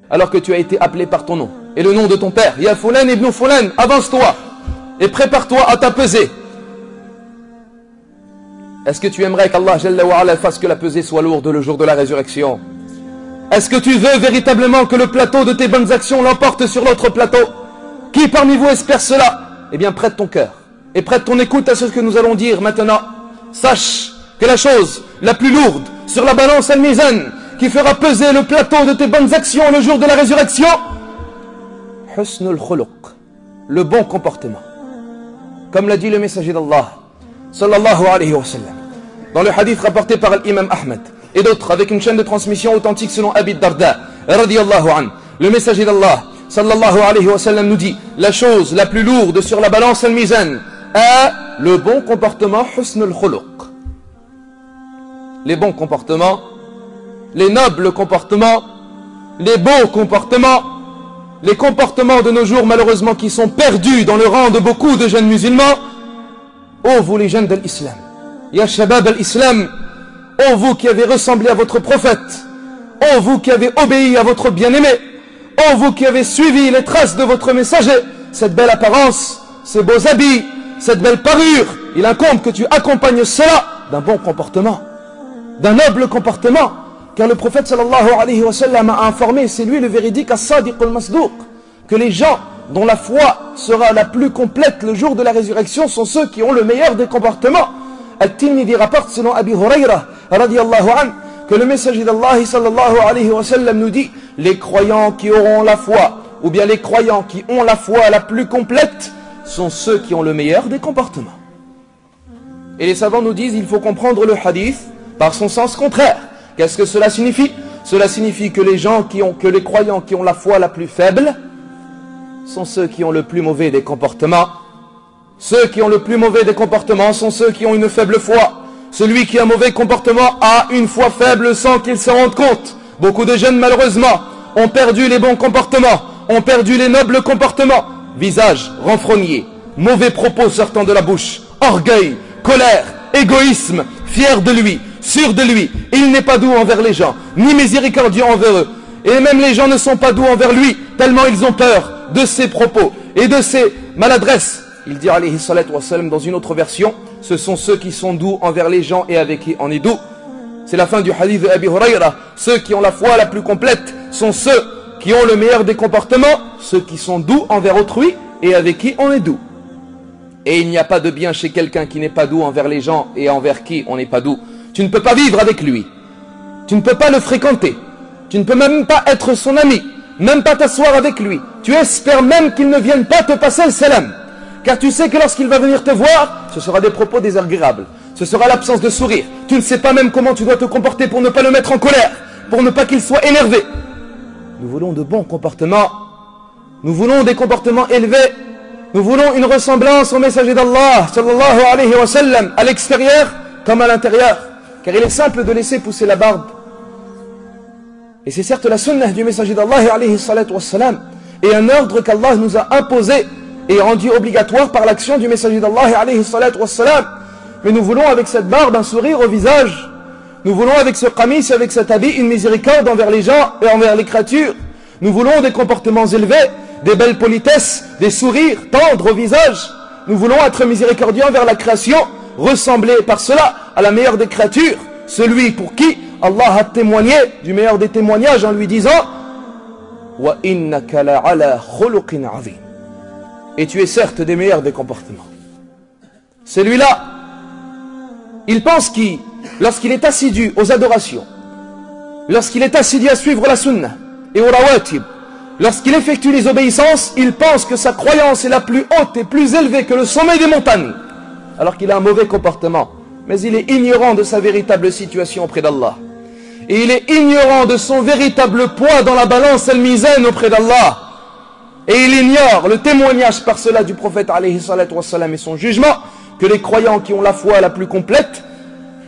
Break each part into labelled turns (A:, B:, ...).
A: alors que tu as été appelé par ton nom et le nom de ton père. Ya Fulan ibn Fulan, avance-toi et prépare-toi à ta pesée. Est-ce que tu aimerais qu'Allah Jalla wa Ala fasse que la pesée soit lourde le jour de la résurrection? Est-ce que tu veux véritablement que le plateau de tes bonnes actions l'emporte sur l'autre plateau? Qui parmi vous espère cela? Eh bien, prête ton cœur et prête ton écoute à ce que nous allons dire maintenant. Sache que la chose la plus lourde sur la balance al-mizan qui fera peser le plateau de tes bonnes actions le jour de la résurrection, husnul khuluq, le bon comportement. Comme l'a dit le messager d'Allah sallallahu alayhi wa sallam dans le hadith rapporté par l'imam Ahmed et d'autres avec une chaîne de transmission authentique selon Abi Darda radiyallahu anhu, le messager d'Allah sallallahu alayhi wa sallam nous dit: la chose la plus lourde sur la balance al-mizan est le bon comportement, husnul khuluq. Les bons comportements, les nobles comportements, les beaux comportements, les comportements de nos jours malheureusement qui sont perdus dans le rang de beaucoup de jeunes musulmans. Ô vous les jeunes de l'islam, ya shabab al-islam, ô vous qui avez ressemblé à votre prophète, ô vous qui avez obéi à votre bien-aimé, ô vous qui avez suivi les traces de votre messager, cette belle apparence, ces beaux habits, cette belle parure, il incombe que tu accompagnes cela d'un bon comportement, d'un noble comportement, car le prophète sallallahu alayhi wa sallam a informé, c'est lui le véridique as-sadiq al-masdouq, que les gens dont la foi sera la plus complète le jour de la résurrection sont ceux qui ont le meilleur des comportements. Al-Tirmidhi rapporte selon Abi Hurayra radiyallahu anhu que le messager d'Allah sallallahu alayhi wa sallam nous dit: les croyants qui auront la foi, ou bien les croyants qui ont la foi la plus complète, sont ceux qui ont le meilleur des comportements. Et les savants nous disent: il faut comprendre le hadith par son sens contraire. Qu'est-ce que cela signifie? Cela signifie que les croyants qui ont la foi la plus faible sont ceux qui ont le plus mauvais des comportements. Ceux qui ont le plus mauvais des comportements sont ceux qui ont une faible foi. Celui qui a un mauvais comportement a une foi faible sans qu'il se rende compte. Beaucoup de jeunes malheureusement ont perdu les bons comportements, ont perdu les nobles comportements. Visage renfrogné, mauvais propos sortant de la bouche, orgueil, colère, égoïsme, fier de lui, sûr de lui. Il n'est pas doux envers les gens, ni miséricordieux envers eux. Et même les gens ne sont pas doux envers lui, tellement ils ont peur de ses propos et de ses maladresses. Il dit alayhi salatu wassalam dans une autre version: ce sont ceux qui sont doux envers les gens et avec qui on est doux. C'est la fin du hadith de Abi Hurayra. Ceux qui ont la foi la plus complète sont ceux qui ont le meilleur des comportements, ceux qui sont doux envers autrui et avec qui on est doux. Et il n'y a pas de bien chez quelqu'un qui n'est pas doux envers les gens et envers qui on n'est pas doux. Tu ne peux pas vivre avec lui, tu ne peux pas le fréquenter, tu ne peux même pas être son ami, même pas t'asseoir avec lui. Tu espères même qu'il ne vienne pas te passer le salam, car tu sais que lorsqu'il va venir te voir, ce sera des propos désagréables, ce sera l'absence de sourire. Tu ne sais pas même comment tu dois te comporter pour ne pas le mettre en colère, pour ne pas qu'il soit énervé. Nous voulons de bons comportements, nous voulons des comportements élevés, nous voulons une ressemblance au messager d'Allah sallallahu alayhi wa sallam, à l'extérieur comme à l'intérieur, car il est simple de laisser pousser la barbe. Et c'est certes la sunnah du messager d'Allah alayhi salatu wassalam, et un ordre qu'Allah nous a imposé et rendu obligatoire par l'action du messager d'Allah alayhi salatu wassalam. Mais nous voulons avec cette barbe un sourire au visage, nous voulons avec ce qamis, avec cet habit, une miséricorde envers les gens et envers les créatures. Nous voulons des comportements élevés, des belles politesses, des sourires tendres au visage. Nous voulons être miséricordieux envers la création, ressembler par cela à la meilleure des créatures, celui pour qui Allah a témoigné du meilleur des témoignages en lui disant: wa innaka la'ala khuluqin 'azim. Et tu es certes des meilleurs des comportements. Celui-là, il pense qu'il, lorsqu'il est assidu aux adorations, lorsqu'il est assidu à suivre la sunnah et au rawatib, lorsqu'il effectue les obéissances, il pense que sa croyance est la plus haute et plus élevée que le sommet des montagnes, alors qu'il a un mauvais comportement. Mais il est ignorant de sa véritable situation auprès d'Allah. Et il est ignorant de son véritable poids dans la balance al-mizan auprès d'Allah. Et il ignore le témoignage par cela du prophète alayhi salatu wassalam et son jugement, que les croyants qui ont la foi la plus complète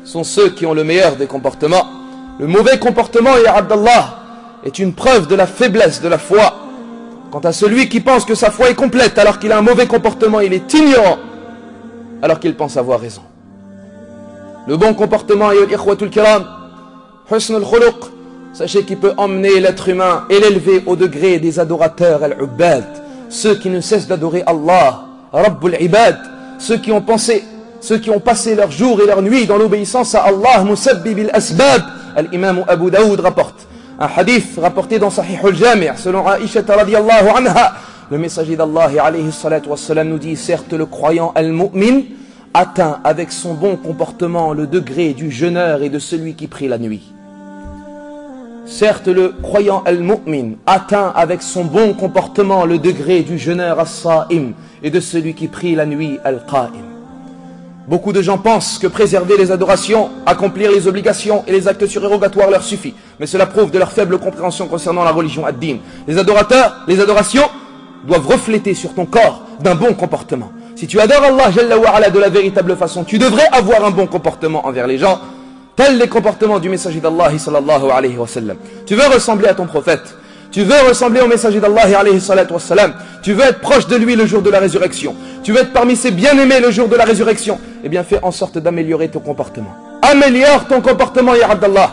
A: sont ceux qui ont le meilleur des comportements. Le mauvais comportement, ya Abdallah, est une preuve de la faiblesse de la foi. Quant à celui qui pense que sa foi est complète alors qu'il a un mauvais comportement, il est ignorant alors qu'il pense avoir raison. Le bon comportement, ya al-ikhwatul kiram, husn al-khuluq, Sachez qu'il peut emmener l'être humain et l'élever au degré des adorateurs al-Ubbad, ceux qui ne cessent d'adorer Allah, Rabbul Ibad, ceux qui ont passé leurs jours et leurs nuits dans l'obéissance à Allah, Musabbib al-Asbab. Al-Imam Abu Daoud rapporte un hadith rapporté dans Sahih al-Jami' selon Aisha radiyallahu anha. Le messager d'Allah alayhi salatu wassalam nous dit: certes le croyant al-mu'min atteint avec son bon comportement le degré du jeûneur et de celui qui prie la nuit. Certes le croyant al-mu'min atteint avec son bon comportement le degré du jeûneur as-sa'im et de celui qui prie la nuit al-qa'im. Beaucoup de gens pensent que préserver les adorations, accomplir les obligations et les actes surérogatoires leur suffit. Mais cela prouve de leur faible compréhension concernant la religion ad-din. Les adorations doivent refléter sur ton corps d'un bon comportement. Si tu adores Allah Jalla wa Ala de la véritable façon, tu devrais avoir un bon comportement envers les gens, tels les comportements du messager d'Allah sallallahu alayhi wa sallam. Tu veux ressembler à ton prophète, tu veux ressembler au messager d'Allah alayhi salatu wa sallam, tu veux être proche de lui le jour de la résurrection, tu veux être parmi ses bien-aimés le jour de la résurrection, eh bien fais en sorte d'améliorer ton comportement. Améliore ton comportement, ya Abdallah.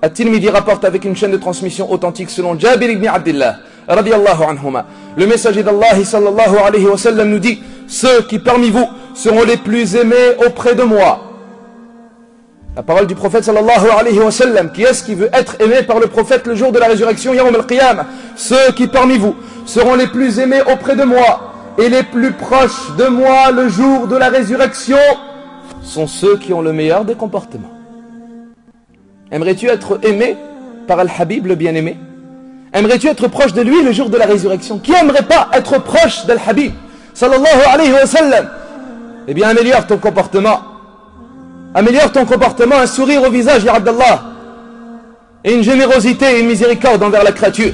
A: At-Tirmidhi rapporte avec une chaîne de transmission authentique selon Jabir ibn Abdillah radiyallahu anhuma. Le messager d'Allah sallallahu alayhi wa sallam nous dit: ceux qui parmi vous seront les plus aimés auprès de moi. La parole du prophète sallallahu alayhi wa sallam. Qui est-ce qui veut être aimé par le prophète le jour de la résurrection, Yawm al-Qiyamah? Ceux qui parmi vous seront les plus aimés auprès de moi et les plus proches de moi le jour de la résurrection sont ceux qui ont le meilleur des comportements. Aimerais-tu être aimé par Al-Habib, le bien-aimé? Aimerais-tu être proche de lui le jour de la résurrection? Qui aimerait pas être proche d'Al-Habib sallallahu alayhi wa sallam? Eh bien, améliore ton comportement. Améliore ton comportement, un sourire au visage, ya Abdallah, et une générosité et une miséricorde envers la créature.